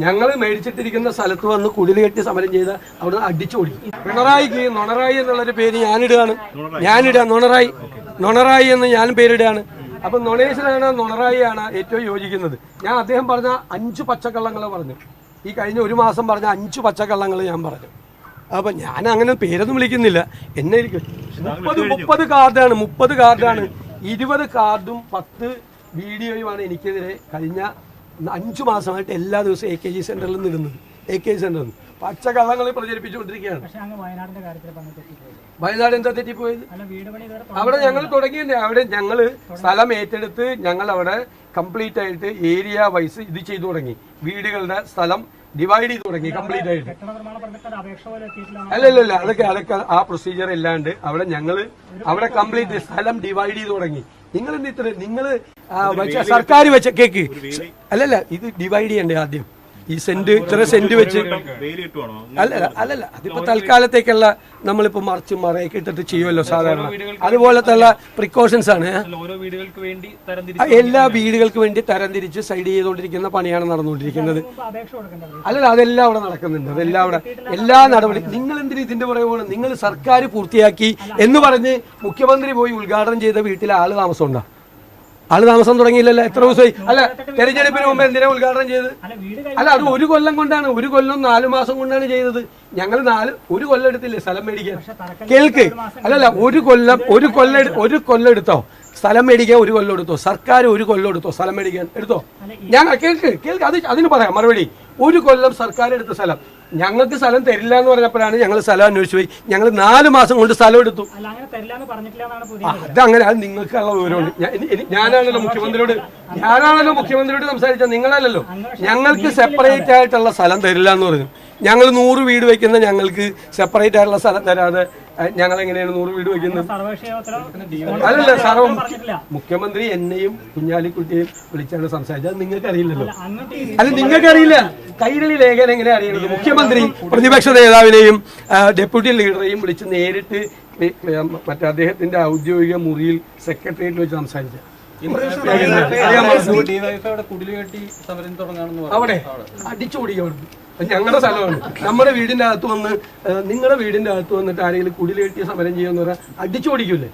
ഞങ്ങൾ മേടിച്ചിട്ടിരിക്കുന്ന സ്ഥലത്ത് വന്ന് കുടിൽ കെട്ടി സമരം ചെയ്ത് അവിടെ അടിച്ചോടി. പിണറായിക്ക് നൊണറായി എന്നുള്ളൊരു പേര് ഞാനിടുകയാണ്. നൊണറായി എന്ന് ഞാൻ പേരിടുകയാണ്. അപ്പൊ നൊണേശനാണ് നൊണറായിയാണ് ഏറ്റവും യോജിക്കുന്നത്. ഞാൻ അദ്ദേഹം പറഞ്ഞ 5 പച്ചക്കള്ളങ്ങൾ പറഞ്ഞു. ഈ കഴിഞ്ഞ ഒരു മാസം പറഞ്ഞ 5 പച്ചക്കള്ളങ്ങൾ ഞാൻ പറഞ്ഞു. അപ്പൊ ഞാൻ അങ്ങനെ പേരൊന്നും വിളിക്കുന്നില്ല. എന്നെ 30 കാർഡാണ് 20 കാർഡും 10 വീഡിയോയുമാണ് എനിക്കെതിരെ കഴിഞ്ഞ 5 മാസമായിട്ട് എല്ലാ ദിവസവും AKG സെന്ററിൽ നിന്നിടുന്നത്. AKG സെന്ററിൽ നിന്ന് പച്ചക്കള്ളങ്ങൾ പ്രചരിപ്പിച്ചുകൊണ്ടിരിക്കുകയാണ്. വയനാട് എന്താ തെറ്റിപ്പോയത്? അവിടെ ഞങ്ങൾ തുടങ്ങിയതന്നെ. അവിടെ ഞങ്ങൾ സ്ഥലം ഏറ്റെടുത്ത് ഞങ്ങൾ അവിടെ കംപ്ലീറ്റ് ആയിട്ട് ഏരിയ വൈസ് ഇത് ചെയ്തു തുടങ്ങി. വീടുകളുടെ സ്ഥലം ഡിവൈഡ് ചെയ്ത് തുടങ്ങി കംപ്ലീറ്റ് ആയിട്ട്. അല്ലല്ല അതൊക്കെ ആ പ്രൊസീജിയർ ഇല്ലാണ്ട് അവിടെ ഞങ്ങള് അവിടെ കംപ്ലീറ്റ് സ്ഥലം ഡിവൈഡ് ചെയ്ത് തുടങ്ങി. നിങ്ങൾ നിങ്ങള് സർക്കാർ വെച്ച കേക്ക് അല്ലല്ല ഇത് ഡിവൈഡ് ചെയ്യണ്ടേ ആദ്യം. ഈ ഇത്ര സെന്റ് വെച്ച് അല്ലല്ല അതിപ്പോ തൽക്കാലത്തേക്കുള്ള നമ്മളിപ്പോ മറയൊക്കെ ഇട്ടിട്ട് ചെയ്യുമല്ലോ സാധാരണ. അതുപോലത്തെ പ്രിക്കോഷൻസ് ആണ്. എല്ലാ വീടുകൾക്ക് വേണ്ടി തരംതിരിച്ച് സൈഡ് ചെയ്തുകൊണ്ടിരിക്കുന്ന പണിയാണ് നടന്നുകൊണ്ടിരിക്കുന്നത്. അല്ലല്ല അതെല്ലാം അവിടെ നടക്കുന്നുണ്ട്. അതെല്ലാം അവിടെ എല്ലാ നടപടി. നിങ്ങൾ എന്തിനും ഇതിന്റെ പുറകെ പോകണം? നിങ്ങൾ സർക്കാർ പൂർത്തിയാക്കി എന്ന് പറഞ്ഞ് മുഖ്യമന്ത്രി പോയി ഉദ്ഘാടനം ചെയ്ത വീട്ടിൽ ആള് താമസം ഉണ്ടോ? ആള് താമസം തുടങ്ങിയില്ലല്ലോ. എത്ര ദിവസമായി? അല്ല തെരഞ്ഞെടുപ്പിന് മുമ്പ് എന്തിനാ ഉദ്ഘാടനം ചെയ്തത്? അല്ല അത് 1 കൊല്ലം കൊണ്ടാണ്. 1 കൊല്ലം 4 മാസം കൊണ്ടാണ് ചെയ്തത്. ഞങ്ങൾ 1 കൊല്ലം എടുത്തില്ലേ സ്ഥലം മേടിക്കാൻ? കേൾക്ക്. അല്ലല്ല 1 കൊല്ലം എടുത്തോ സ്ഥലം മേടിക്കാൻ? 1 കൊല്ലം എടുത്തോ? സർക്കാർ 1 കൊല്ലം എടുത്തോ സ്ഥലം മേടിക്കാൻ? എടുത്തോ? ഞാൻ കേൾക്ക് അതിന് പറയാം മറുപടി. 1 കൊല്ലം സർക്കാർ എടുത്ത സ്ഥലം ഞങ്ങൾക്ക് സ്ഥലം തരില്ല എന്ന് പറഞ്ഞപ്പോഴാണ് ഞങ്ങൾ സ്ഥലം അന്വേഷിച്ചു പോയി. ഞങ്ങൾ 4 മാസം കൊണ്ട് സ്ഥലം എടുത്തു. അതങ്ങനെ അത് നിങ്ങൾക്കുള്ള വിവരമുണ്ട്. ഞാനാണല്ലോ മുഖ്യമന്ത്രിയോട് സംസാരിച്ച നിങ്ങളല്ലല്ലോ. ഞങ്ങൾക്ക് സെപ്പറേറ്റ് ആയിട്ടുള്ള സ്ഥലം തരില്ല എന്ന് പറഞ്ഞു. ഞങ്ങൾ 100 വീട് വെക്കുന്ന ഞങ്ങൾക്ക് സെപ്പറേറ്റ് ആയിട്ടുള്ള സ്ഥലം തരാതെ ഞങ്ങൾ എങ്ങനെയാണ് 100 വീട് വെക്കുന്നത്? അല്ലല്ല മുഖ്യമന്ത്രി എന്നെയും കുഞ്ഞാലിക്കുട്ടിയെയും വിളിച്ചാണ് സംസാരിച്ചത്. നിങ്ങൾക്ക് അറിയില്ലല്ലോ. അല്ല നിങ്ങൾക്കറിയില്ല. കൈരളി ലേഖനം എങ്ങനെ അറിയുന്നത്? മുഖ്യമന്ത്രി പ്രതിപക്ഷ നേതാവിനെയും ഡെപ്യൂട്ടി ലീഡറെയും വിളിച്ച് നേരിട്ട് മറ്റേ അദ്ദേഹത്തിന്റെ ഔദ്യോഗിക മുറിയിൽ സെക്രട്ടേറിയറ്റിൽ വെച്ച് സംസാരിച്ച അവിടെ അടിച്ചോടിയാണ്. ഞങ്ങളുടെ സ്ഥലമാണ്. നമ്മുടെ വീടിന്റെ അകത്ത് വന്ന് നിങ്ങളുടെ വീടിന്റെ അകത്ത് വന്നിട്ട് ആരെങ്കിലും കുടിൽ കെട്ടി സമരം ചെയ്യുമെന്ന് പറഞ്ഞാൽ അടിച്ചോടിക്കൂലേ?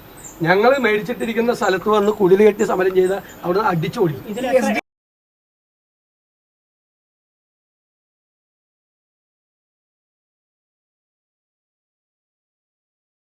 ഞങ്ങൾ മേടിച്ചിട്ടിരിക്കുന്ന സ്ഥലത്ത് വന്ന് കുടിൽ കെട്ടി സമരം ചെയ്താൽ അവിടെ അടിച്ചോടിക്കും.